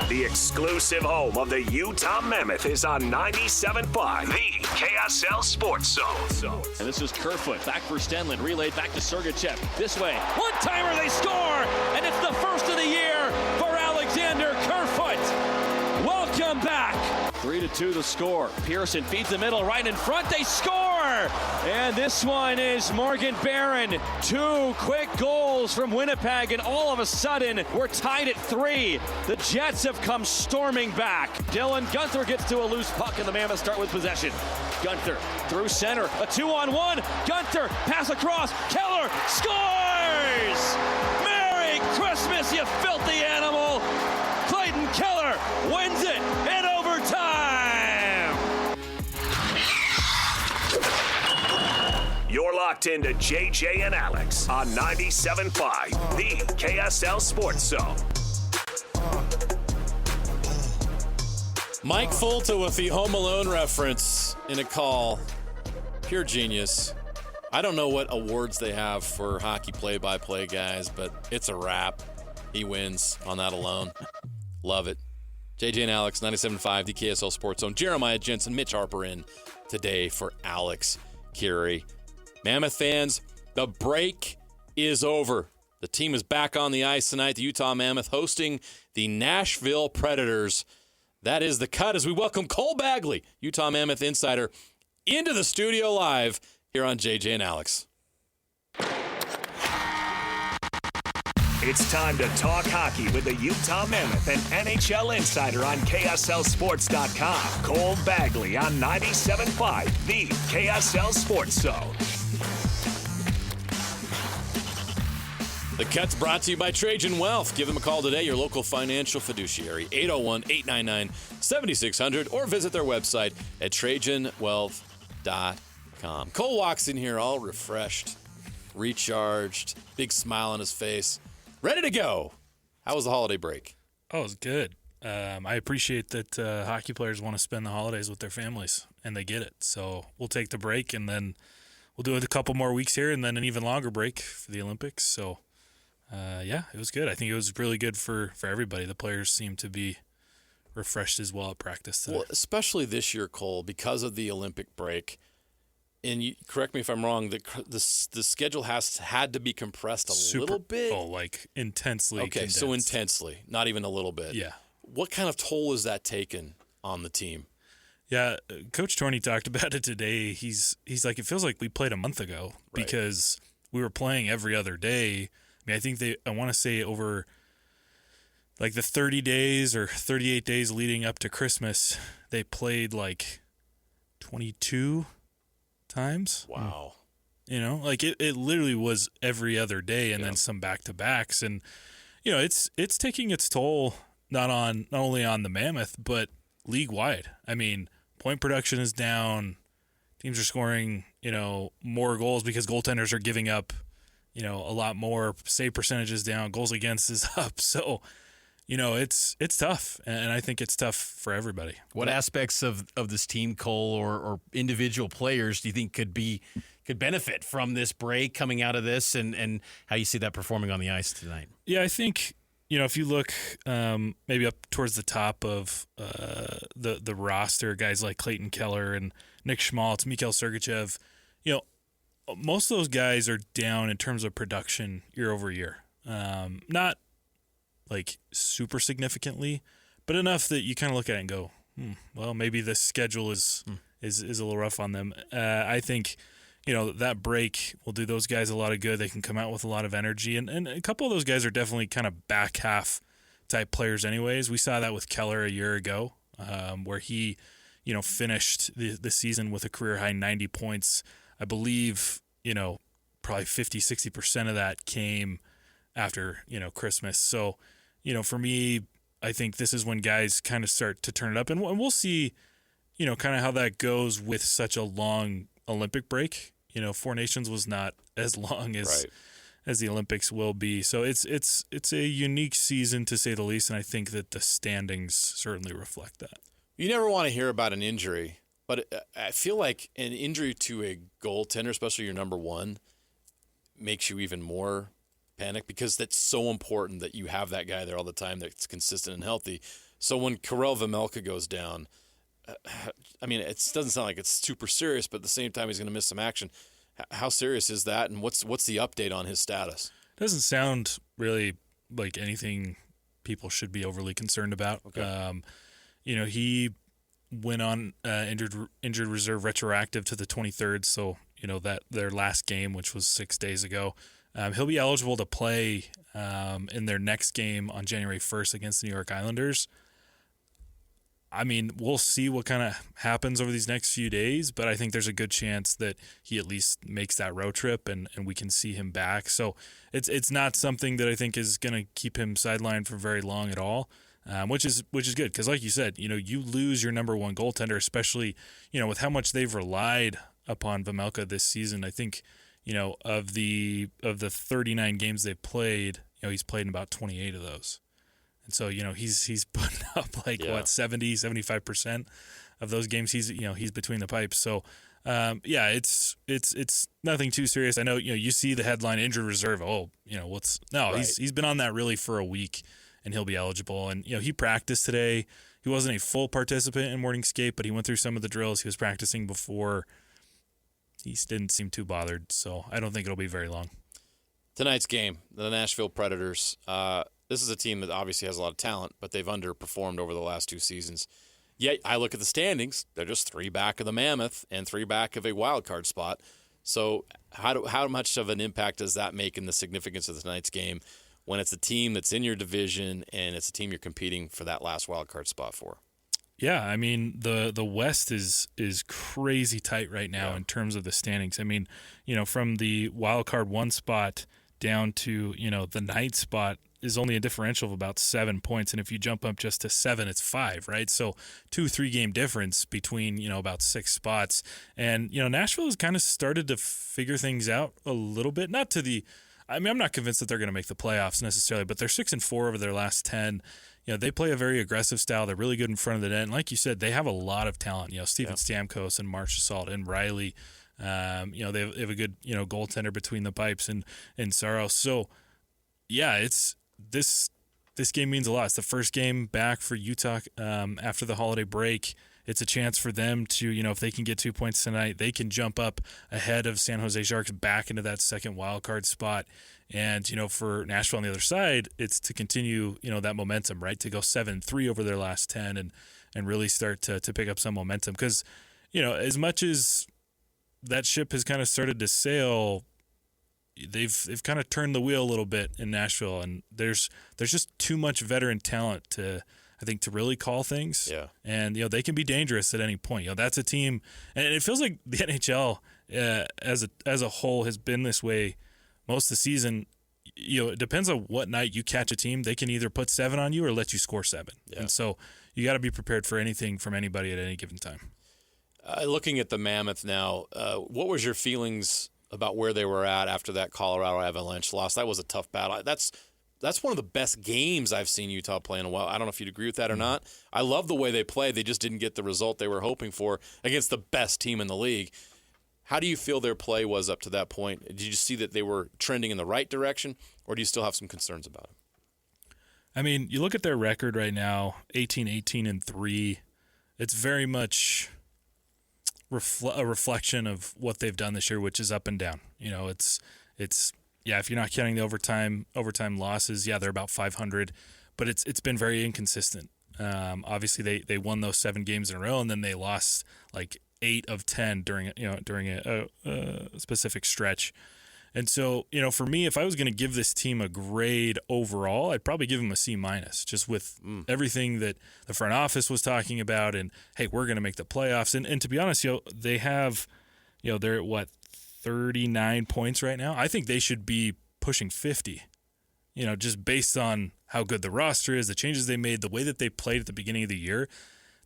The exclusive home of the Utah Mammoth is on 97.5, the KSL Sports Zone. And this is Kerfoot, back for Stenlund, relayed back to Sergachev. This way, one-timer, they score! And it's the first of the year for Alexander Kerfoot. Welcome back. 3-2 the score. Pearson feeds the middle, right in front, they score! And this one is Morgan Barron. 2 quick goals from Winnipeg, and all of a sudden, we're tied at 3. The Jets have come storming back. Dylan Guenther gets to a loose puck, and the Mammoths start with possession. Guenther through center, a 2-on-1. Guenther, pass across, Keller scores! Merry Christmas, you filthy animal! Clayton Keller wins it in overtime! You're locked into JJ and Alex on 97.5, the KSL Sports Zone. Mike Fulta with the Home Alone reference in a call. Pure genius. I don't know what awards they have for hockey play-by-play guys, but it's a wrap. He wins on that alone. Love it. JJ and Alex, 97.5, the KSL Sports Zone. Jeremiah Jensen, Mitch Harper in today for Alex Curie. Mammoth fans, the break is over. The team is back on the ice tonight. The Utah Mammoth hosting the Nashville Predators. That is the cut as we welcome Cole Bagley, Utah Mammoth insider, into the studio live here on JJ and Alex. It's time to talk hockey with the Utah Mammoth and NHL insider on KSLSports.com. Cole Bagley on 97.5, the KSL Sports Zone. The Cut's brought to you by Trajan Wealth. Give them a call today, your local financial fiduciary, 801-899-7600, or visit their website at TrajanWealth.com. Cole walks in here all refreshed, recharged, big smile on his face, ready to go. How was the holiday break? Oh, it was good. I appreciate that hockey players want to spend the holidays with their families, and they get it. So we'll take the break, and then we'll do it a couple more weeks here, and then an even longer break for the Olympics. So, yeah, it was good. I think it was really good for everybody. The players seemed to be refreshed as well at practice today. Well, especially this year, Cole, because of the Olympic break. And you, correct me if I'm wrong, the schedule had to be compressed a little bit. Oh, like intensely. Okay, condensed. so intensely, not even a little bit. Yeah. What kind of toll is that taken on the team? Yeah, Coach Torney talked about it today. He's like, it feels like we played a month ago because we were playing every other day. I mean, I think I want to say over like the 30 days or 38 days leading up to Christmas, they played like 22 times. Wow. You know, like it literally was every other day and then some back-to-backs. And, you know, it's taking its toll not only on the Mammoth, but league-wide. I mean, point production is down. Teams are scoring, you know, more goals because goaltenders are giving up, you know, a lot more. Save percentage is down. Goals against is up. So, you know, it's tough, and I think it's tough for everybody. What aspects of this team, Cole, or individual players do you think could benefit from this break coming out of this, and how you see that performing on the ice tonight? Yeah, I think, you know, if you look maybe up towards the top of the roster, guys like Clayton Keller and Nick Schmaltz, Mikhail Sergachev, you know, most of those guys are down in terms of production year over year. Not like super significantly, but enough that you kind of look at it and go, well, maybe the schedule is a little rough on them. I think, you know, that break will do those guys a lot of good. They can come out with a lot of energy, and a couple of those guys are definitely kind of back half type players anyways. We saw that with Keller a year ago, where he, you know, finished the season with a career high 90 points. I believe, you know, probably 50-60% of that came after, you know, Christmas. So, you know, for me, I think this is when guys kind of start to turn it up, and we'll see, you know, kind of how that goes with such a long Olympic break. You know, Four Nations was not as long as the Olympics will be. So it's a unique season, to say the least, and I think that the standings certainly reflect that. You never want to hear about an injury, but I feel like an injury to a goaltender, especially your number one, makes you even more panic, because that's so important that you have that guy there all the time that's consistent and healthy. So when Karel Vejmelka goes down, I mean, it doesn't sound like it's super serious, but at the same time, he's going to miss some action. How serious is that, and what's the update on his status? Doesn't sound really like anything people should be overly concerned about. Okay. He went on injured reserve retroactive to the 23rd, so that their last game, which was 6 days ago. He'll be eligible to play in their next game on January 1st against the New York Islanders. I mean, we'll see what kind of happens over these next few days, but I think there's a good chance that he at least makes that road trip and we can see him back. So it's not something that I think is going to keep him sidelined for very long at all, which is good because, like you said, you lose your number one goaltender, especially with how much they've relied upon Vejmelka this season. I think of the 39 games they've played, he's played in about 28 of those. And so, he's putting up 70-75% of those games. He's between the pipes. So, it's nothing too serious. I know, you see the headline injured reserve. Right. He's been on that really for a week and he'll be eligible. And, he practiced today. He wasn't a full participant in morning skate, but he went through some of the drills he was practicing before. He didn't seem too bothered. So I don't think it'll be very long. Tonight's game, the Nashville Predators. This is a team that obviously has a lot of talent, but they've underperformed over the last 2 seasons. Yet I look at the standings; they're just 3 back of the Mammoth and 3 back of a wild card spot. So how much of an impact does that make in the significance of tonight's game when it's a team that's in your division and it's a team you're competing for that last wild card spot for? Yeah, I mean the West is crazy tight right now in terms of the standings. I mean, from the wild card 1 spot down to the 9th spot is only a differential of about 7 points, and if you jump up just to 7, it's 5, right? So 2-3 game difference between about 6 spots, and Nashville has kind of started to figure things out a little bit. I'm not convinced that they're going to make the playoffs necessarily, but they're 6-4 over their last 10. They play a very aggressive style. They're really good in front of the net, and like you said, they have a lot of talent. Steven Stamkos and Marchessault and Riley. They have a good goaltender between the pipes and Saros. So yeah, it's this game means a lot. It's the first game back for Utah after the holiday break. It's a chance for them to, if they can get 2 points tonight, they can jump up ahead of San Jose Sharks back into that second wild card spot. And, for Nashville on the other side, it's to continue, that momentum, right? To go 7-3 over their last 10 and really start to pick up some momentum. Because, as much as that ship has kind of started to sail, they've kind of turned the wheel a little bit in Nashville, and there's just too much veteran talent to really call things. Yeah. And they can be dangerous at any point. That's a team, and it feels like the NHL as a whole has been this way most of the season. It depends on what night you catch a team. They can either put 7 on you or let you score 7. Yeah. And so you got to be prepared for anything from anybody at any given time. Looking at the Mammoth now, what was your feelings about where they were at after that Colorado Avalanche loss? That was a tough battle. That's one of the best games I've seen Utah play in a while. I don't know if you'd agree with that or not. I love the way they played. They just didn't get the result they were hoping for against the best team in the league. How do you feel their play was up to that point? Did you see that they were trending in the right direction, or do you still have some concerns about it? I mean, you look at their record right now, 18-18-3. It's very much a reflection of what they've done this year, which is up and down. It's if you're not counting the overtime losses, they're about 500, but it's been very inconsistent. Obviously they won those 7 games in a row, and then they lost like 8 of 10 during a specific stretch. And so, for me, if I was going to give this team a grade overall, I'd probably give them a C-, just with everything that the front office was talking about, and hey, we're going to make the playoffs. And to be honest, they have, they're at 39 points right now. I think they should be pushing 50. Just based on how good the roster is, the changes they made, the way that they played at the beginning of the year,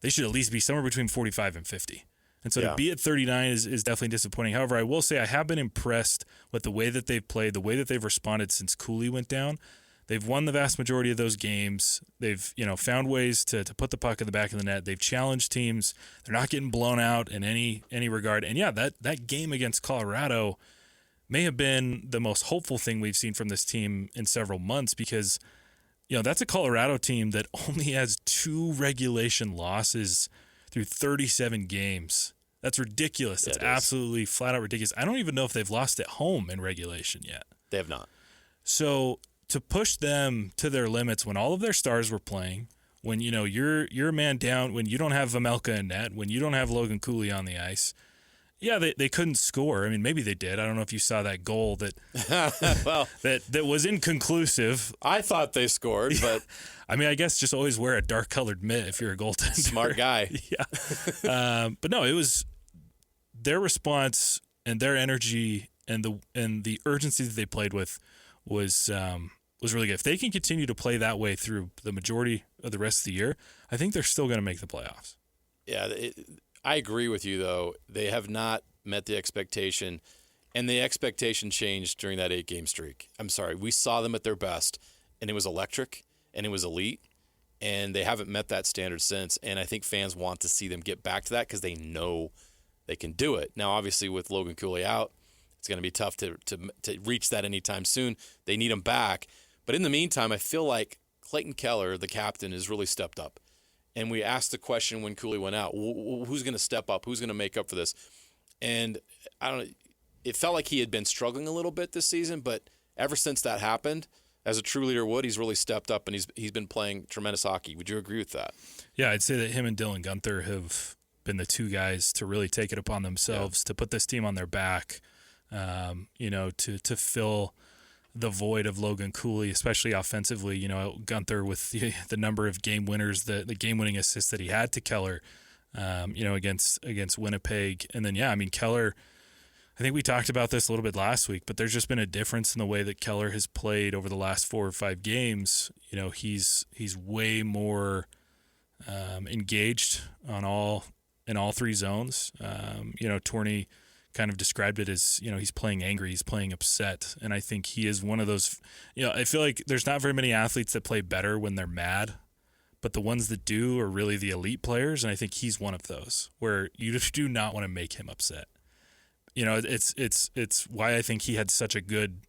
they should at least be somewhere between 45 and 50. And so to be at 39 is definitely disappointing. However, I will say I have been impressed with the way that they've played, the way that they've responded since Cooley went down. They've won the vast majority of those games. They've found ways to put the puck in the back of the net. They've challenged teams. They're not getting blown out in any regard. And that game against Colorado may have been the most hopeful thing we've seen from this team in several months, because that's a Colorado team that only has 2 regulation losses through 37 games. That's ridiculous. That's absolutely flat out ridiculous. I don't even know if they've lost at home in regulation yet. They have not. So to push them to their limits when all of their stars were playing, when you're a man down, when you don't have Vamelka in net, when you don't have Logan Cooley on the ice, yeah, they couldn't score. I mean, maybe they did. I don't know if you saw that goal that well, that was inconclusive. I thought they scored, but I mean, I guess just always wear a dark-colored mitt if you're a goaltender. Smart guy. Yeah. But no, it was their response and their energy and the urgency that they played with was really good. If they can continue to play that way through the majority of the rest of the year, I think they're still going to make the playoffs. Yeah, I agree with you, though. They have not met the expectation, and the expectation changed during that 8-game streak. I'm sorry. We saw them at their best, and it was electric, and it was elite, and they haven't met that standard since, and I think fans want to see them get back to that because they know they can do it. Now, obviously, with Logan Cooley out, it's going to be tough to reach that anytime soon. They need him back. But in the meantime, I feel like Clayton Keller, the captain, has really stepped up. And we asked the question when Cooley went out, who's going to step up? Who's going to make up for this? And I don't know. It felt like he had been struggling a little bit this season, but ever since that happened, as a true leader would, he's really stepped up and he's been playing tremendous hockey. Would you agree with that? Yeah, I'd say that him and Dylan Guenther have been the 2 guys to really take it upon themselves to put this team on their back, to fill the void of Logan Cooley, especially offensively. Guenther with the number of game winners, the game-winning assists that he had to Keller, against Winnipeg. And then, Keller, I think we talked about this a little bit last week, but there's just been a difference in the way that Keller has played over the last 4 or 5 games. He's way more engaged in all 3 zones. Torney kind of described it as, he's playing angry, he's playing upset. And I think he is one of those, I feel like there's not very many athletes that play better when they're mad, but the ones that do are really the elite players. And I think he's one of those where you just do not want to make him upset. It's why I think he had such a good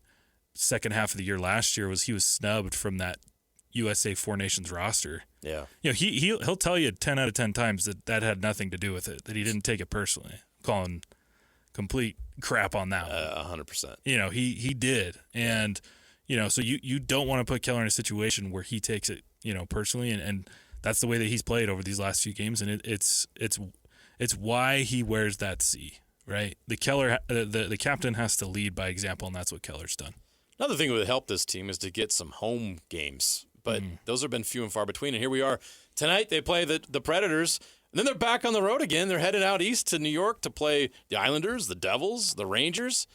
second half of the year last year was he was snubbed from that USA 4 Nations roster. Yeah. He'll tell you 10 out of 10 times that had nothing to do with it, that he didn't take it personally. Calling complete crap on that one. 100%. He did. And, so you don't want to put Keller in a situation where he takes it, personally. And that's the way that he's played over these last few games. And it's why he wears that C, right? The captain has to lead by example, and that's what Keller's done. Another thing that would help this team is to get some home games, but those have been few and far between. And here we are tonight. They play the Predators. And then they're back on the road again. They're headed out east to New York to play the Islanders, the Devils, the Rangers.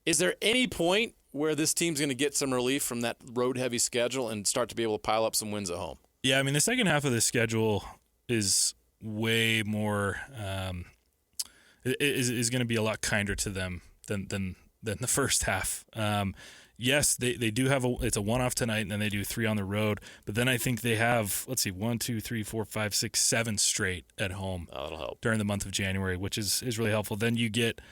Is there any point where this team's going to get some relief from that road-heavy schedule and start to be able to pile up some wins at home? Yeah, the second half of the schedule is way more is going to be a lot kinder to them than the first half. Yes, they do have it's a one-off tonight, and then they do 3 on the road. But then I think they have, 1, 2, 3, 4, 5, 6, 7 straight at home. Oh, that'll help. During the month of January, which is really helpful. Then you get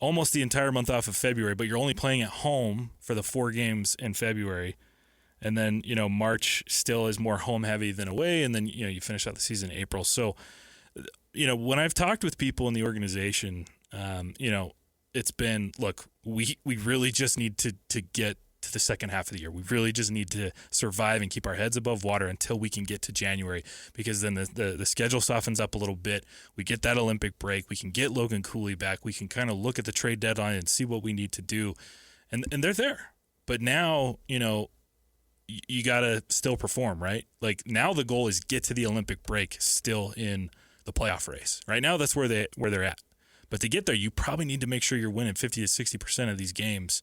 almost the entire month off of February, but you're only playing at home for the 4 games in February. And then, March still is more home-heavy than away, and then, you finish out the season in April. So, when I've talked with people in the organization, it's been, look, we really just need to get to the second half of the year. We really just need to survive and keep our heads above water until we can get to January, because then the schedule softens up a little bit. We get that Olympic break. We can get Logan Cooley back. We can kind of look at the trade deadline and see what we need to do. And they're there. But now, you got to still perform, right? Like, now the goal is get to the Olympic break still in the playoff race. Right now, that's where they're at. But to get there, you probably need to make sure you're winning 50 to 60% of these games,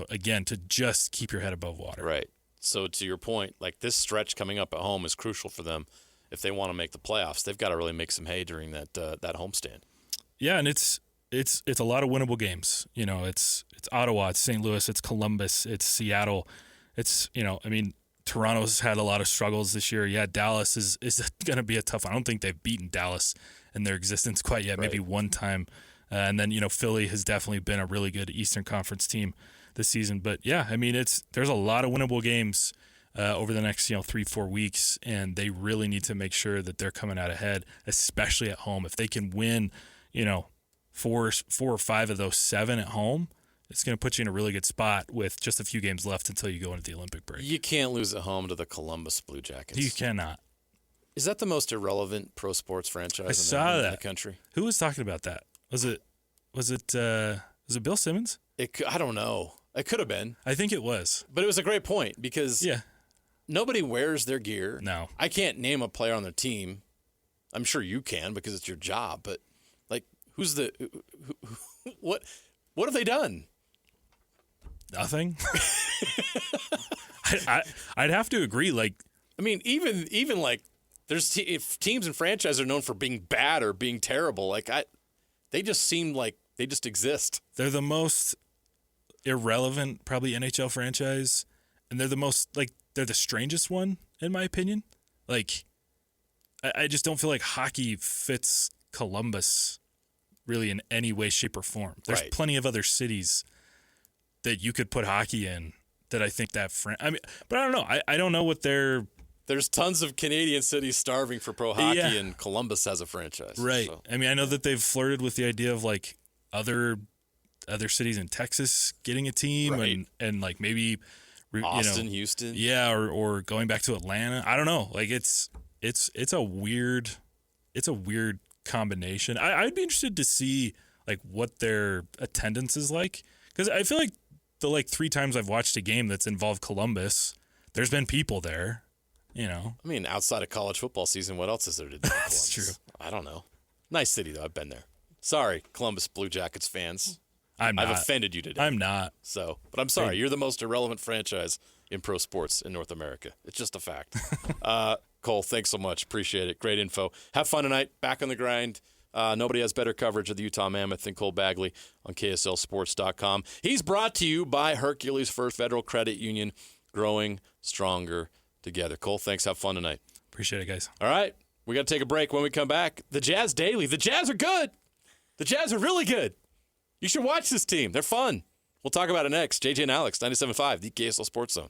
again, to just keep your head above water. Right. So to your point, like, this stretch coming up at home is crucial for them if they want to make the playoffs. They've got to really make some hay during that homestand. Yeah, and it's a lot of winnable games. It's Ottawa, it's St. Louis, it's Columbus, it's Seattle. It's, Toronto's had a lot of struggles this year. Yeah, Dallas is going to be a tough one. I don't think they've beaten Dallas in their existence quite yet, maybe one time. And then, Philly has definitely been a really good Eastern Conference team this season. But, yeah, there's a lot of winnable games over the next 3-4 weeks, and they really need to make sure that they're coming out ahead, especially at home. If they can win, 4 or 5 of those 7 at home, it's going to put you in a really good spot with just a few games left until you go into the Olympic break. You can't lose at home to the Columbus Blue Jackets. You cannot. Is that the most irrelevant pro sports franchise in the country? Who was talking about that? Was it Bill Simmons? I don't know. It could have been. I think it was. But it was a great point because nobody wears their gear. No. I can't name a player on their team. I'm sure you can because it's your job. But, what have they done? Nothing. I'd have to agree. Even there's teams and franchises are known for being bad or being terrible. They just seem like they just exist. They're the most irrelevant, probably NHL franchise, and they're the most they're the strangest one in my opinion. I just don't feel like hockey fits Columbus really in any way, shape, or form. There's plenty of other cities that you could put hockey in that I think that but I don't know. I don't know what they're. There's tons of Canadian cities starving for pro hockey, and Columbus has a franchise. Right. So. I know that they've flirted with the idea of other cities in Texas getting a team and maybe Austin, Houston. Yeah, or going back to Atlanta. I don't know. It's a weird combination. I'd be interested to see what their attendance is like, because I feel like the 3 times I've watched a game that's involved Columbus, there's been people there. Outside of college football season, what else is there to do? That's true. I don't know. Nice city though. I've been there. Sorry, Columbus Blue Jackets fans. I've offended you today. I'm not. But I'm sorry. You're the most irrelevant franchise in pro sports in North America. It's just a fact. Cole, thanks so much. Appreciate it. Great info. Have fun tonight. Back on the grind. Nobody has better coverage of the Utah Mammoth than Cole Bagley on KSLSports.com. He's brought to you by Hercules First Federal Credit Union, growing stronger together. Cole, thanks. Have fun tonight. Appreciate it, guys. All right. We got to take a break. When we come back, the Jazz Daily. The Jazz are good. The Jazz are really good. You should watch this team. They're fun. We'll talk about it next. JJ and Alex, 97.5, the KSL Sports Zone.